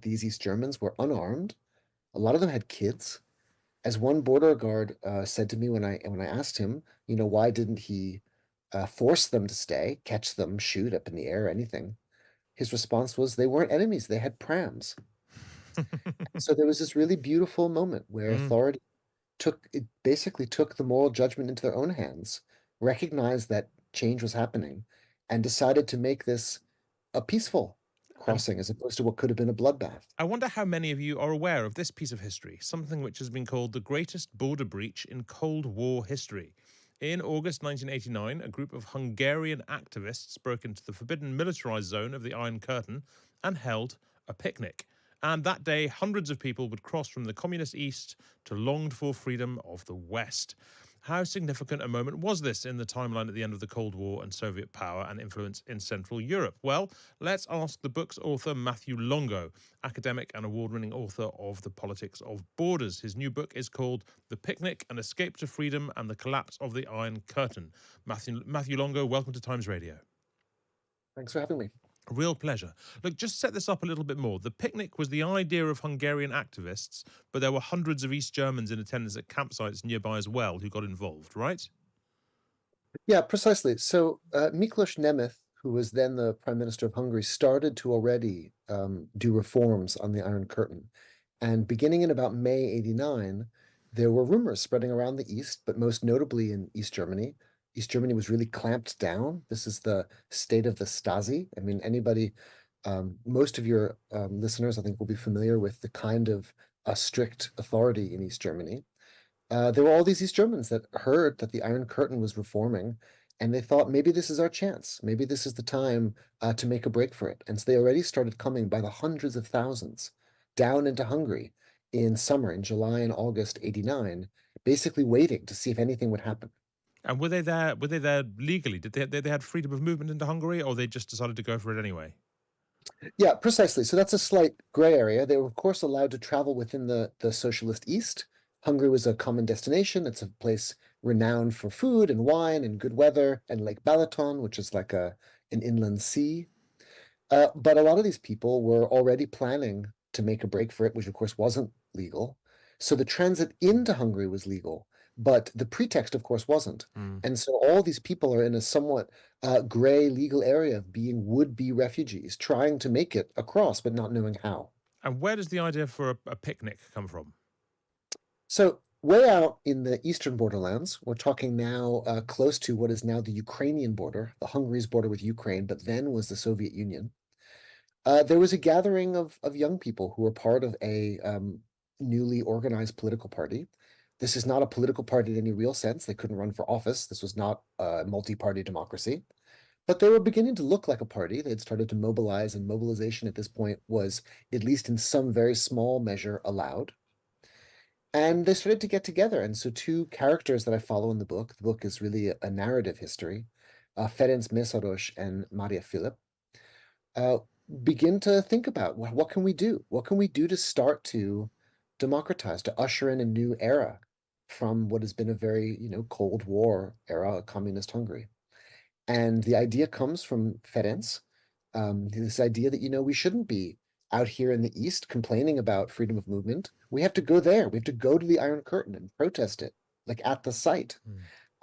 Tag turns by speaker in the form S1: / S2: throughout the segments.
S1: that these East Germans were unarmed. A lot of them had kids. As one border guard said to me when I asked him, why didn't he force them to stay, catch them, shoot up in the air, anything? His response was they weren't enemies, they had prams. So there was this really beautiful moment where
S2: Mm.
S1: authority basically took the moral judgment into their own hands, recognized that change was happening, and decided to make this a peaceful
S2: And
S1: crossing as opposed to what could have been a bloodbath.
S2: I wonder how many of you are aware of this piece of history, something which has been called the greatest border breach in Cold War history. In August 1989, a group of Hungarian activists broke into the forbidden militarized zone of the Iron Curtain and held a picnic. And that day, hundreds of people would cross from the communist East to longed for freedom of the West. How significant a moment was this in the timeline at the end of the Cold War and Soviet power and influence in Central Europe? Well, let's ask the book's author, Matthew Longo, academic and award winning author of The Politics of Borders. His new book is called The Picnic: An Escape to Freedom and the Collapse of the Iron Curtain. Matthew Longo, welcome to Times Radio.
S1: Thanks for having me.
S2: A real pleasure. Look, just set this up a little bit more. The picnic was the idea of Hungarian activists, but there were hundreds of East Germans in attendance at campsites nearby as well who got involved, right?
S1: Yeah, precisely. So Miklos Nemeth, who was then the Prime Minister of Hungary, started to already do reforms on the Iron Curtain. And beginning in about May 89, there were rumors spreading around the East, but most notably in East Germany. East Germany was really clamped down. This is the state of the Stasi. I mean, most of your listeners, I think, will be familiar with the kind of strict authority in East Germany. There were all these East Germans that heard that the Iron Curtain was reforming, and they thought maybe this is our chance. Maybe this is the time to make a break for it. And so they already started coming by the hundreds of thousands down into Hungary in summer, in July and August 89, basically waiting to see if anything would happen.
S2: And were they there? Were they there legally? Did they had freedom of movement into Hungary, or they just decided to go for it anyway?
S1: Yeah, precisely. So that's a slight gray area. They were, of course, allowed to travel within the socialist East. Hungary was a common destination. It's a place renowned for food and wine and good weather, and Lake Balaton, which is like an inland sea. But a lot of these people were already planning to make a break for it, which of course wasn't legal. So the transit into Hungary was legal, but the pretext, of course, wasn't.
S2: Mm.
S1: And so all these people are in a somewhat gray legal area of being would-be refugees, trying to make it across, but not knowing how.
S2: And where does the idea for a picnic come from?
S1: So way out in the eastern borderlands, we're talking now close to what is now the Ukrainian border, the Hungary's border with Ukraine, but then was the Soviet Union. There was a gathering of young people who were part of a newly organized political party. This is not a political party in any real sense. They couldn't run for office. This was not a multi-party democracy. But they were beginning to look like a party. They'd started to mobilize, and mobilization at this point was, at least in some very small measure, allowed. And they started to get together. And so two characters that I follow in the book is really a narrative history, Ferenc Mészáros and Maria Philipp, uh, begin to think about what can we do? What can we do to start to democratize, to usher in a new era from what has been a very, Cold War era, of communist Hungary. And the idea comes from Ferenc, this idea that, we shouldn't be out here in the East complaining about freedom of movement. We have to go there. We have to go to the Iron Curtain and protest it, like at the site.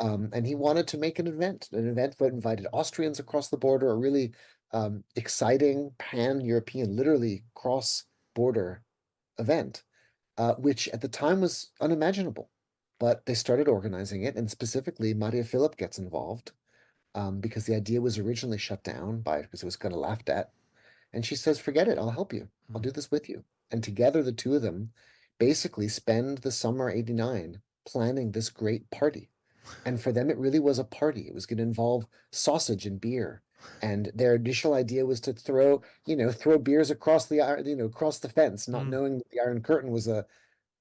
S2: Mm.
S1: And he wanted to make an event that invited Austrians across the border, a really exciting pan-European, literally cross-border event, which at the time was unimaginable. But they started organizing it, and specifically, Maria Philipp gets involved because the idea was originally shut down because it was kind of laughed at. And she says, forget it, I'll help you. I'll
S2: Mm.
S1: do this with you. And together, the two of them basically spend the summer 89 planning this great party. And for them, it really was a party. It was going to involve sausage and beer. And their initial idea was to throw beers across across the fence, not
S2: Mm.
S1: knowing that the Iron Curtain was a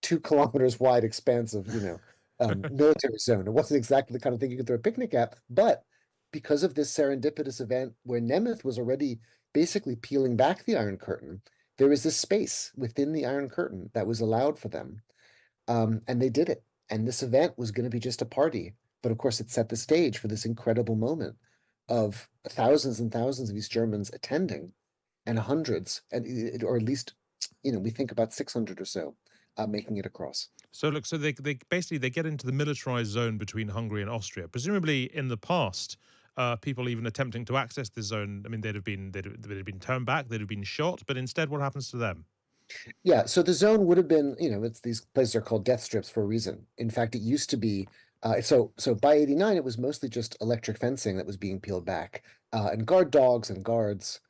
S1: 2 kilometers wide expanse of, military zone. It wasn't exactly the kind of thing you could throw a picnic at, but because of this serendipitous event where Nemeth was already basically peeling back the Iron Curtain, there was this space within the Iron Curtain that was allowed for them. And they did it. And this event was going to be just a party. But of course, it set the stage for this incredible moment of thousands and thousands of East Germans attending and hundreds, or at least we think about 600 or so making it across.
S2: So look, so they basically they get into the militarized zone between Hungary and Austria. Presumably, in the past, people even attempting to access this zone, I mean, they'd have been turned back, they'd have been shot. But instead, what happens to them?
S1: Yeah, so the zone would have been, it's these places are called death strips for a reason. In fact, it used to be, so by 89, it was mostly just electric fencing that was being peeled back, and guard dogs and guards,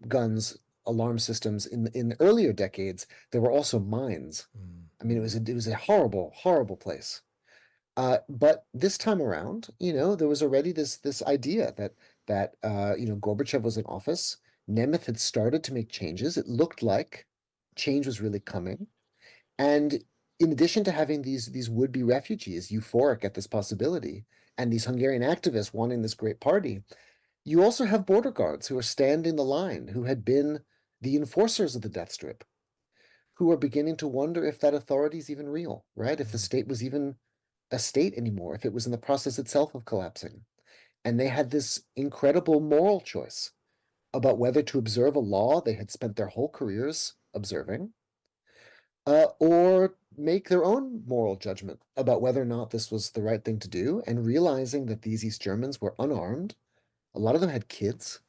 S1: guns, alarm systems. In the earlier decades, there were also mines.
S2: Mm.
S1: I mean, it was a horrible, horrible place. But this time around, there was already this idea that Gorbachev was in office. Nemeth had started to make changes. It looked like change was really coming. And in addition to having these would-be refugees euphoric at this possibility, and these Hungarian activists wanting this great party, you also have border guards who are standing the line, who had been the enforcers of the death strip, who are beginning to wonder if that authority is even real, right? If the
S2: Mm.
S1: state was even a state anymore, if it was in the process itself of collapsing. And they had this incredible moral choice about whether to observe a law they had spent their whole careers observing, or make their own moral judgment about whether or not this was the right thing to do, and realizing that these East Germans were unarmed. A lot of them had kids.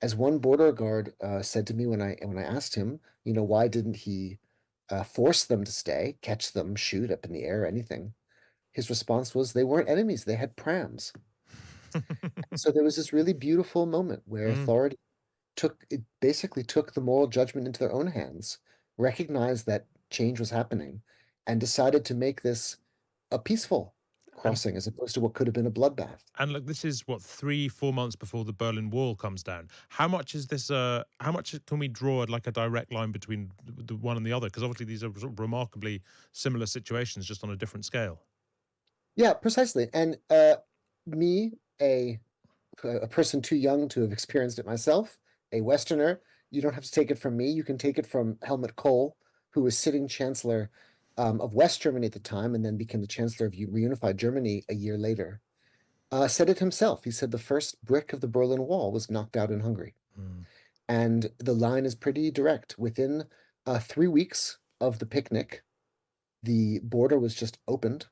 S1: As one border guard said to me when I asked him, why didn't he force them to stay, catch them, shoot up in the air, anything? His response was they weren't enemies, they had prams. So there was this really beautiful moment where
S2: Mm.
S1: authority basically took the moral judgment into their own hands, recognized that change was happening, and decided to make this a peaceful
S2: And
S1: crossing as opposed to what could have been a bloodbath.
S2: and look, this is what 3, 4 months before the Berlin Wall comes down. How much is this? How much can we draw like a direct line between the one and the other? Because obviously these are sort of remarkably similar situations, just on a different scale.
S1: Yeah, precisely. And me, a person too young to have experienced it myself, a Westerner, you don't have to take it from me. You can take it from Helmut Kohl, who was sitting chancellor of West Germany at the time and then became the chancellor of reunified Germany a year later. Said it himself. He said the first brick of the Berlin Wall was knocked out in Hungary.
S2: Mm.
S1: And the line is pretty direct. Within 3 weeks of the picnic, the border was just opened,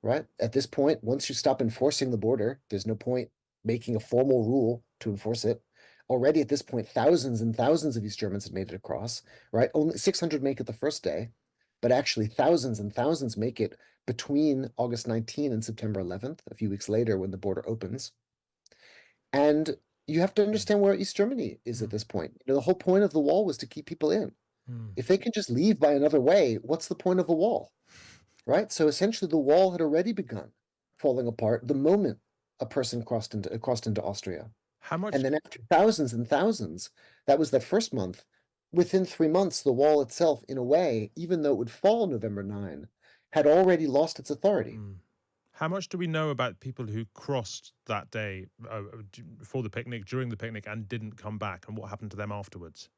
S1: right? At this point, once you stop enforcing the border, there's no point making a formal rule to enforce it. Already at this point, thousands and thousands of East Germans had made it across, right? Only 600 make it the first day, but actually thousands and thousands make it between August 19 and September 11th, a few weeks later when the border opens. And you have to
S2: Mm.
S1: understand where East Germany is at
S2: Mm.
S1: this point. The whole point of the wall was to keep people in.
S2: Mm.
S1: If they can just leave by another way, what's the point of the wall? Right? So essentially, the wall had already begun falling apart the moment a person crossed into Austria.
S2: How much?
S1: And then after thousands and thousands, that was that first month. Within 3 months, the wall itself, in a way, even though it would fall November 9, had already lost its authority.
S2: Mm. How much do we know about people who crossed that day for the picnic, during the picnic, and didn't come back, and what happened to them afterwards?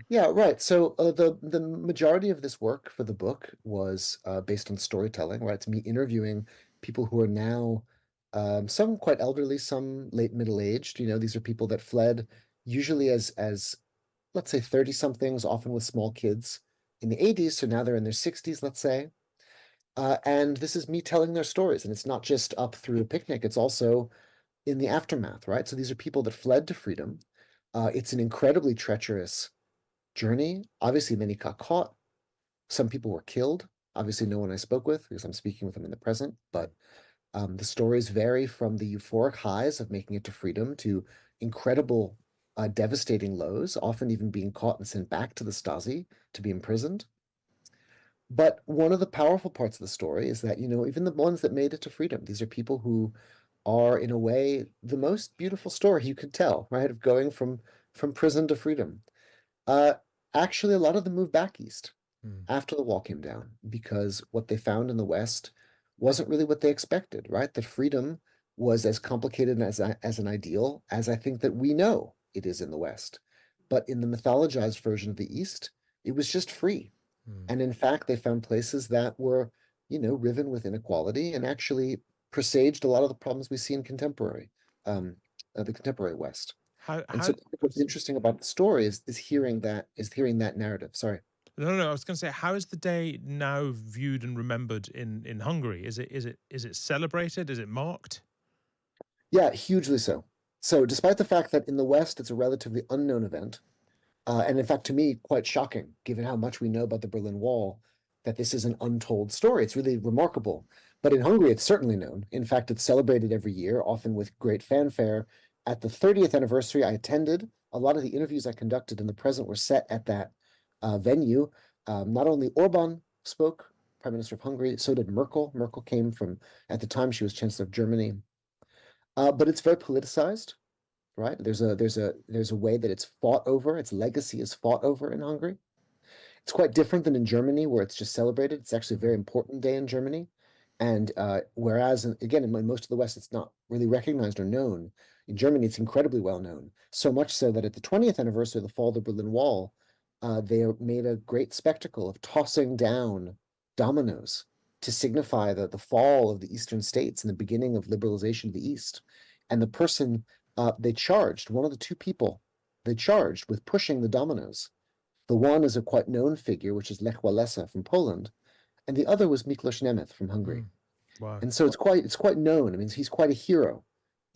S1: Yeah, right. So the majority of this work for the book was based on storytelling, right? It's me interviewing people who are now some quite elderly, some late middle aged. These are people that fled usually as let's say 30 somethings, often with small kids in the 80s. So now they're in their 60s, let's say. And this is me telling their stories, and it's not just up through a picnic; it's also in the aftermath, right? So these are people that fled to freedom. It's an incredibly treacherous journey. Obviously, many got caught. Some people were killed. Obviously, no one I spoke with because I'm speaking with them in the present. But the stories vary from the euphoric highs of making it to freedom to incredible, devastating lows, often even being caught and sent back to the Stasi to be imprisoned. But one of the powerful parts of the story is that, even the ones that made it to freedom, these are people who are, in a way, the most beautiful story you could tell, right? Of going from prison to freedom. Uh, Actually, a lot of them moved back east
S2: Mm.
S1: after the wall came down because what they found in the West wasn't really what they expected, right? That freedom was as complicated as an ideal as I think that we know it is in the West. But in the mythologized version of the East, it was just free.
S2: Mm.
S1: And in fact, they found places that were, riven with inequality and actually presaged a lot of the problems we see in the contemporary West. And so
S2: how
S1: what's interesting about the story is hearing that narrative. Sorry.
S2: no, no, I was going to say, how is the day now viewed and remembered in Hungary? Is it celebrated? Is it marked?
S1: Yeah, hugely so. So despite the fact that in the West it's a relatively unknown event, and in fact, to me, quite shocking, given how much we know about the Berlin Wall, that this is an untold story. It's really remarkable. But in Hungary, it's certainly known. In fact, it's celebrated every year, often with great fanfare. At the 30th anniversary, I attended. A lot of the interviews I conducted in the present were set at that venue. Not only Orban spoke, Prime Minister of Hungary, so did Merkel. Merkel came from, at the time, she was Chancellor of Germany. But it's very politicized, right? There's a way that it's fought over. Its legacy is fought over in Hungary. It's quite different than in Germany, where it's just celebrated. It's actually a very important day in Germany. And whereas, again, in most of the West, it's not really recognized or known. In Germany, it's incredibly well known. So much so that at the 20th anniversary of the fall of the Berlin Wall, they made a great spectacle of tossing down dominoes to signify the fall of the Eastern states and the beginning of liberalization of the East. And the person they charged, one of the two people they charged with pushing the dominoes. The one is a quite known figure, which is Lech Walesa from Poland, and the other was Miklos Nemeth from Hungary.
S2: Mm, wow.
S1: And so it's quite known. I mean, he's quite a hero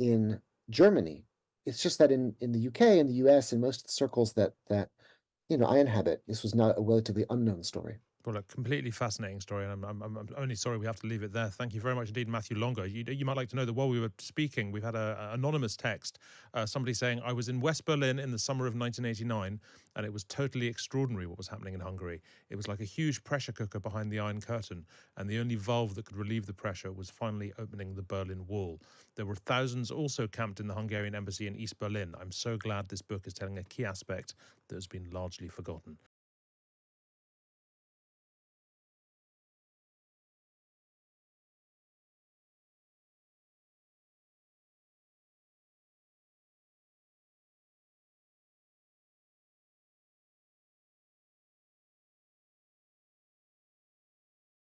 S1: in Germany. It's just that in the UK and the US and most of the circles that I inhabit, this was not a relatively unknown story.
S2: Well, a completely fascinating story, and I'm only sorry we have to leave it there. Thank you very much indeed, Matthew Longo. You might like to know that while we were speaking, we've had an anonymous text, somebody saying, I was in West Berlin in the summer of 1989, and it was totally extraordinary what was happening in Hungary. It was like a huge pressure cooker behind the Iron Curtain, and the only valve that could relieve the pressure was finally opening the Berlin Wall. There were thousands also camped in the Hungarian embassy in East Berlin. I'm so glad this book is telling a key aspect that has been largely forgotten.